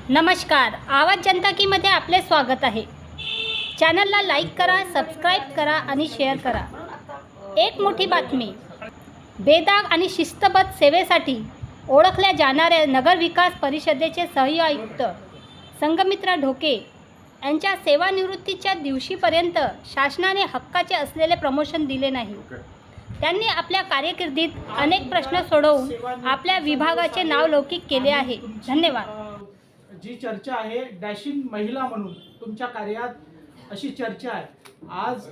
नमस्कार, आवाज जनता की मध्ये आपले स्वागत आहे। चॅनलला लाईक करा, सबस्क्राईब करा आणि शेअर करा। एक मोठी बातमी, बेदाग आणि शिस्तबद्ध सेवेसाठी ओळखल्या जाणाऱ्या नगर विकास परिषदेचे सहाय्यक आयुक्त संघमित्रा ढोके यांच्या सेवानिवृत्तीच्या दिवशीपर्यंत शासनाने हक्काचे असलेले प्रमोशन दिले नाही। त्यांनी आपल्या कारकिर्दीत अनेक प्रश्न सोडवून आपल्या विभागाचे नाव लौकिक केले आहे। धन्यवाद। जी चर्चा आहे डॅशिंग महिला म्हणून तुमच्या कार्यात अशी चर्चा आहे। आज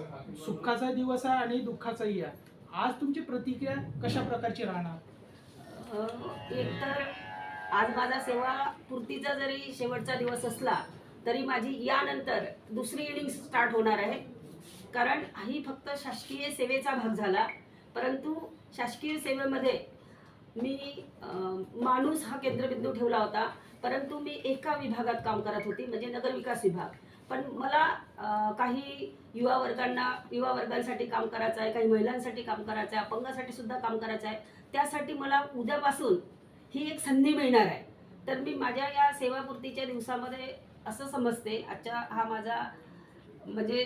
सुखाचा दिवस आहे आणि दुःखाचाही आहे। आज तुमची प्रतिक्रिया कशा प्रकारची राहणार? एकतर आज माझा सेवा पूर्तीचा जरी शेवटचा दिवस असला तरी माझी यानंतर दुसरी इनिंग स्टार्ट होणार आहे। कारण ही फक्त शासकीय सेवेचा भाग झाला, परंतु शासकीय सेवेमध्ये मी माणूस हा केंद्रबिंदू ठेवला होता, परंतु मी एका विभागात काम करत होती, म्हणजे नगरविकास विभाग। पण मला काही युवा वर्गांसाठी काम करायचं आहे, काही महिलांसाठी काम करायचं आहे, अपंगासाठी सुद्धा काम करायचं आहे। त्यासाठी मला उद्यापासून ही एक संधी मिळणार आहे। तर मी माझ्या या सेवापूर्तीच्या दिवसामध्ये असं समजते, आजचा हा माझा म्हणजे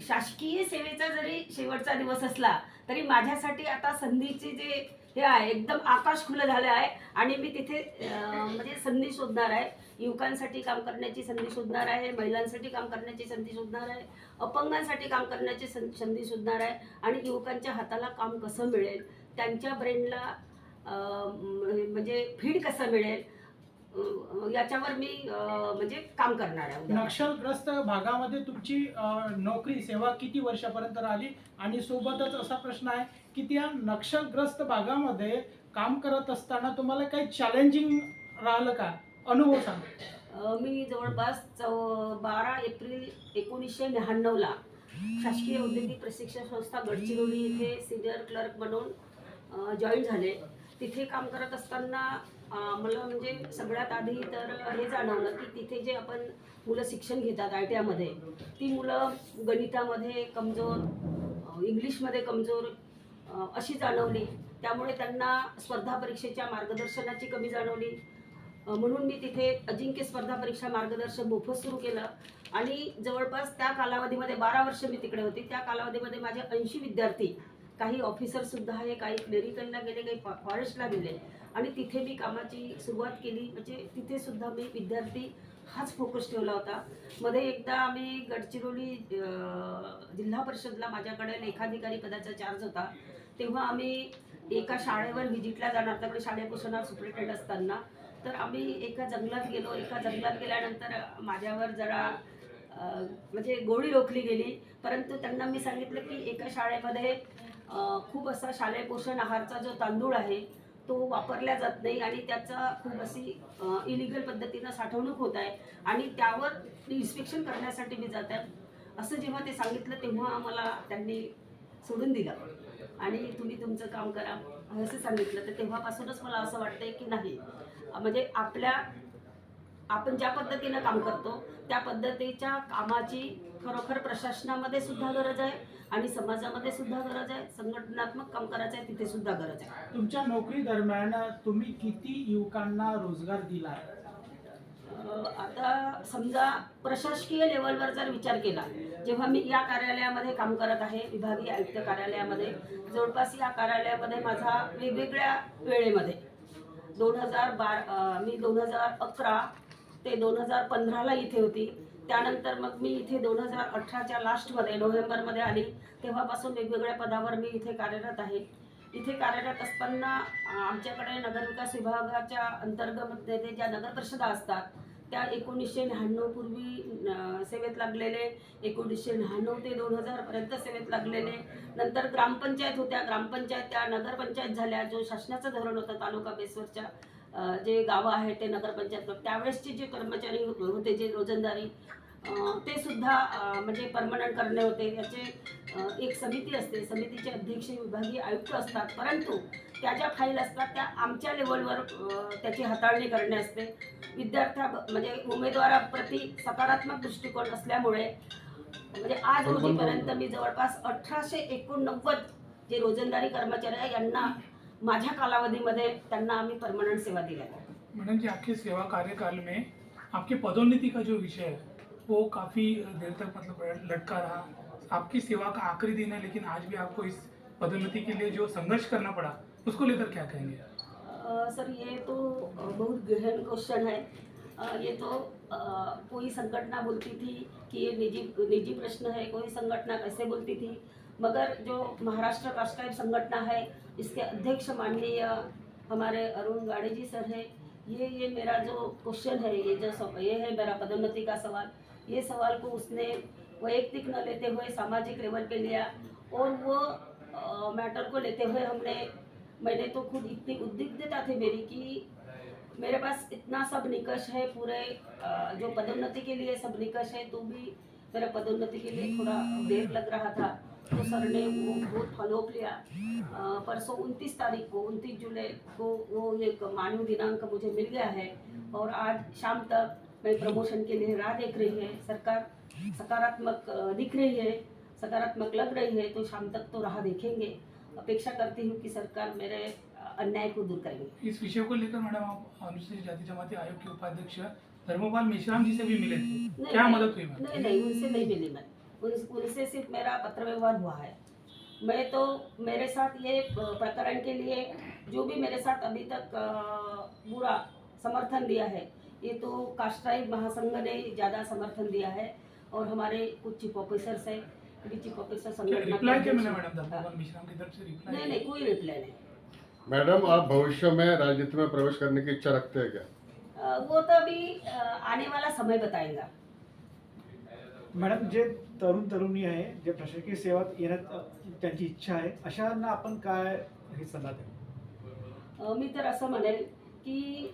शासकीय सेवेचा जरी शेवटचा दिवस असला तरी माझ्यासाठी आता संधीचे जे हे आहे एकदम आकाश खुलं झालं आहे आणि मी तिथे म्हणजे संधी शोधणार आहे। युवकांसाठी काम करण्याची संधी शोधणार आहे, महिलांसाठी काम करण्याची संधी शोधणार आहे, अपंगांसाठी काम करण्याची संधी शोधणार आहे आणि युवकांच्या हाताला काम कसं मिळेल, त्यांच्या ब्रेनला म्हणजे फीड कसं मिळेल याच्यावर मी म्हणजे काम करणार आहे। नक्षलग्रस्त भागामध्ये तुमची नोकरी सेवा किती वर्षापर्यंत राहिली? आणि सोबतच असा प्रश्न आहे की त्या नक्षलग्रस्त भागामध्ये काम करत असताना तुम्हाला काही चॅलेंजिंग राहिलं का? अनुभव सांगा। मी जवळपास 12 एप्रिल 1999ला शासकीय औद्योगिक प्रशिक्षण संस्था गडचिरोली इथे सिनियर क्लर्क म्हणून जॉईन झाले। तिथे काम करत असताना मला म्हणजे सगळ्यात आधी तर हे जाणवलं की तिथे जे आपण मुलं शिक्षण घेतात ITIमध्ये, ती मुलं गणितामध्ये कमजोर, इंग्लिशमध्ये कमजोर अशी जाणवली। त्यामुळे त्यांना स्पर्धा परीक्षेच्या मार्गदर्शनाची कमी जाणवली। म्हणून मी तिथे अजिंक्य स्पर्धा परीक्षा मार्गदर्शन मोफत सुरू केलं आणि जवळपास त्या कालावधीमध्ये 12 वर्ष मी तिकडे होती। त्या कालावधीमध्ये माझे 80 विद्यार्थी, काही ऑफिसर सुद्धा आहे, काही क्लेरिकलला गेले, काही फॉरेस्टला गेले आणि तिथे मी कामाची सुरुवात केली। म्हणजे तिथे सुद्धा मी विद्यार्थी हाच फोकस ठेवला होता। मध्ये एकदा आम्ही गडचिरोली जिल्हा परिषदला माझ्याकडे लेखाधिकारी पदाचा चार्ज होता, तेव्हा आम्ही एका शाळेवर व्हिजिटला जाणार, त्याकडे शाळेपासून सुपरिटेंडेंट असताना तर आम्ही एका जंगलात गेलो। एका जंगलात गेल्यानंतर माझ्यावर जरा म्हणजे गोळी रोखली गेली, परंतु त्यांना मी सांगितलं की एका शाळेमध्ये खूप असा शालेय पोषण आहारचा जो तांदूळ आहे तो वापरला जात नाही आणि त्याचा खूप अशी इलिगल पद्धतीनं साठवणूक होत आहे आणि त्यावर इन्स्पेक्शन करण्यासाठी मी जात आहे असं जेव्हा ते सांगितलं तेव्हा मला त्यांनी सोडून दिलं आणि तुम्ही तुमचं काम करा असं सांगितलं। तर तेव्हापासूनच मला असं वाटतंय की नाही, म्हणजे आपण ज्या पद्धतीनं काम करतो त्या पद्धतीच्या कामाची खरोखर प्रशासनामध्ये सुद्धा गरज आहे आणि समाजामध्ये सुद्धा गरज आहे, संघटनात्मक काम करायचं आहे तिथे सुद्धा गरज आहे। तुमच्या नोकरी दरम्यान तुम्ही किती युवकांना रोजगार दिला? आता समजा प्रशासकीय लेवलवर जर विचार केला, जेव्हा मी या कार्यालयामध्ये काम करत आहे, विभागीय आयुक्त कार्यालयामध्ये, जवळपास या कार्यालयामध्ये माझा वेगवेगळ्या वेळेमध्ये मी 2011 ते 2015ला इथे होती। त्यानंतर मग मी इथे 2018च्या लास्टमध्ये नोव्हेंबरमध्ये आली। तेव्हापासून वेगवेगळ्या पदावर मी इथे कार्यरत आहे। इथे कार्यरत असताना आमच्याकडे नगरविकास विभागाच्या अंतर्गत ज्या नगर परिषदा असतात त्या 1999 पूर्वी सेवेत लागलेले, 1999 ते 2000 पर्यंत सेवेत लागलेले, नंतर ग्रामपंचायत होत्या, ग्रामपंचायत त्या नगरपंचायत झाल्या। जो शासनाचं धोरण होतं तालुका बेसवरच्या जे गावं आहेत ते नगरपंचायत, त्यावेळेसचे जे कर्मचारी होते जे रोजंदारी ते सुद्धा म्हणजे परमनंट करणे होते। याचे एक समिती असते, समितीचे अध्यक्ष विभागीय आयुक्त असतात, परंतु त्या ज्या फाईल असतात त्या आमच्या लेवलवर त्याची हाताळणी करणे असते। म्हणजे उमेदवाराप्रती सकारात्मक दृष्टिकोन असल्यामुळे म्हणजे आज रोजीपर्यंत मी जवळपास 1889 जे रोजंदारी कर्मचारी आहे यांना माझ्या कालावधीमध्ये त्यांना आम्ही परमनंट सेवा दिल्या। मैडम जी, आपके सेवा कार्यकाल में आपके पदोन्नति का जो विषय है वो काफ़ी देर तक मतलब लटका रहा। आपकी सेवा का आखिरी दिन है, लेकिन आज भी आपको इस पदोन्नति के लिए जो संघर्ष करना पड़ा, उसको लेकर क्या कहेंगे? सर ये तो बहुत गहन क्वेश्चन है। ये तो कोई संगठना बोलती थी कि ये निजी निजी प्रश्न है, कोई संगठना कैसे बोलती थी, मगर जो महाराष्ट्र कास्टाइप संगठना है इसके अध्यक्ष माननीय हमारे अरुण गाड़े जी सर है। ये मेरा जो क्वेश्चन है, ये है मेरा पदोन्नति का सवाल। ये सवाल को उसने वैयक्तिक न लेते हुए सामाजिक लेवल पे लिया, और वो मैटर को लेते हुए मैंने तो खुद इतनी उद्विग्नता थी मेरी कि मेरे पास इतना सब निकष है, पूरे जो पदोन्नति के लिए सब निकष है, तो भी मेरा पदोन्नति के लिए थोड़ा देर लग रहा था। तो सर ने वो बहुत फॉलोअप लिया। परसों 29 तारीख को 29 जुलाई को वो एक मानव दिनांक मुझे मिल गया है, और आज शाम तक मैं प्रमोशन के लिए राह देख रही है। सरकार सकारात्मक दिख रही है, सकारात्मक लग रही है, तो शाम तक तो राह देखेंगे। अपेक्षा करती हूँ कि सरकार मेरे अन्याय को दूर करेंगे। इस विषय को लेकर मैडम आप अनुसूचित जाति जमाती आयोग के उपाध्यक्ष धर्मपाल मेश्राम जी से भी मिले थे, क्या मदद हुई मैम? नहीं, उनसे नहीं मिली मैं। उनसे सिर्फ मेरा पत्र व्यवहार हुआ है। मैं तो मेरे साथ ये प्रकरण के लिए जो भी मेरे साथ अभी तक बुरा समर्थन दिया है, ये तो कास्टाई महासंघ ने ज़्यादा समर्थन दिया है, और हमारे कुछ चीफ ऑफिसर्स है, चीफ ऑफिसर संगठन। रिप्लाई क्या मिला मैडम धर्मपाल मेश्राम की तरफ से? रिप्लाई नहीं, कोई रिप्लाई नहीं। मैडम, आप भविष्य में राजनीति में प्रवेश करने की इच्छा रखते हैं क्या? वो तो अभी आने वाला समय बताएगा। मॅडम, जे तरुणी आहे, जे प्रशासकीय सेवेत येण्यात त्यांची इच्छा आहे, अशांना आपण काय हे सल्ला द्याल? मी तर असं म्हणेल की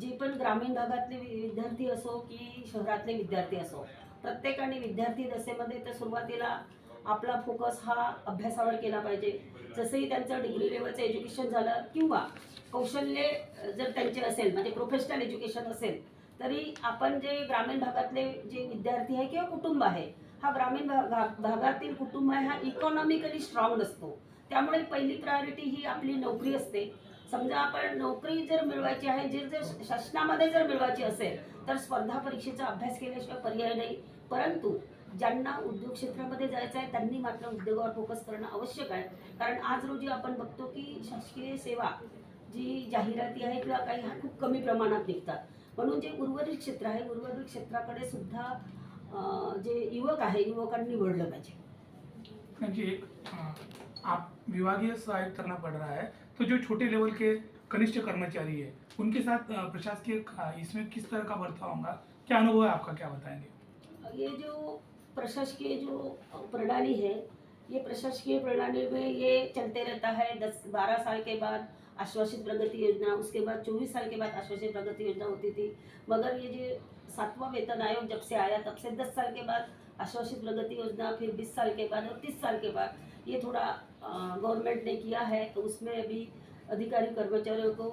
जे पण ग्रामीण भागातले विद्यार्थी असो की शहरातले विद्यार्थी असो, प्रत्येकाने विद्यार्थी दशेमध्ये तर सुरुवातीला आपला फोकस हा अभ्यासावर केला पाहिजे। जसंही त्यांचं डिग्री लेवलचं एज्युकेशन झालं किंवा कौशल्य जर त्यांचे असेल, म्हणजे प्रोफेशनल एज्युकेशन असेल, तरी आपण जे ग्रामीण भागातले जे विद्यार्थी आहे किंवा कुटुंब आहे, हा ग्रामीण भागातील कुटुंब आहे, हा इकॉनॉमिकली स्ट्रॉंग नसतो। त्यामुळे पहिली प्रायोरिटी ही आपली नोकरी असते। समजा आपण नोकरी जर मिळवायची आहे, जर शासनामध्ये जर मिळवायची असेल, तर स्पर्धा परीक्षेचा अभ्यास केल्याशिवाय पर्याय नाही। परंतु ज्यांना उद्योग क्षेत्रामध्ये जायचं आहे त्यांनी मात्र उद्योगावर फोकस करणं आवश्यक आहे। कारण आज रोजी आपण बघतो की शासकीय सेवा जी जाहिराती आहे किंवा काही हा खूप कमी प्रमाणात निघतात, म्हणून जे उर्वरित क्षेत्र आहे, उर्वरित क्षेत्राकडे सुद्धा जे युवक आहे, युवकांनी वळलं पाहिजे। एक आप विभागीय सहायक करना पड़ रहा है, तो जो छोटे लेवल के कनिष्ठ कर्मचारी है उनके साथ प्रशासकीय इसमें किस तरह का बर्ताव होगा, क्या अनुभव है आपका, क्या बताएंगे? ये जो प्रशासकीय जो प्रणाली है, ये प्रशासकीय प्रणाली में ये चलते रहता है। 10-12 साल के बाद आश्वासित प्रगति योजना, उसके बाद 24 साल के बाद आश्वासित प्रगति योजना होती थी, मगर ये जो 7वां वेतन आयोग जब से आया तब से 10 साल के बाद आश्वासित प्रगति योजना, फिर 20 साल के बाद और 30 साल के बाद ये थोड़ा गवर्नमेंट ने किया है। तो उसमें अभी अधिकारी कर्मचारियों को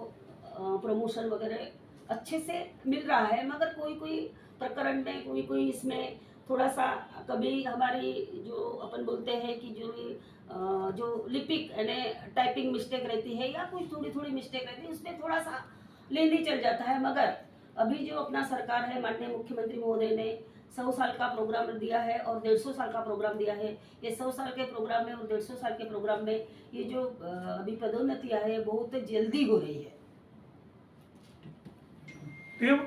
प्रमोशन वगैरह अच्छे से मिल रहा है, मगर कोई प्रकरण में कोई इसमें थोड़ा सा कभी हमारी जो अपन बोलते हैं कि जो लिपिक यानी टाइपिंग मिस्टेक रहती है या कुछ थोड़ी मिस्टेक रहती है, उसमें थोड़ा सा लेंदी चल जाता है। मगर अभी जो अपना सरकार है, माननीय मुख्यमंत्री महोदय ने 100 साल का प्रोग्राम दिया है और 150 साल का प्रोग्राम दिया है। ये 100 साल के प्रोग्राम में और 150 साल के प्रोग्राम में ये जो अभी पदोन्नतियाँ है बहुत जल्दी हो रही है। देव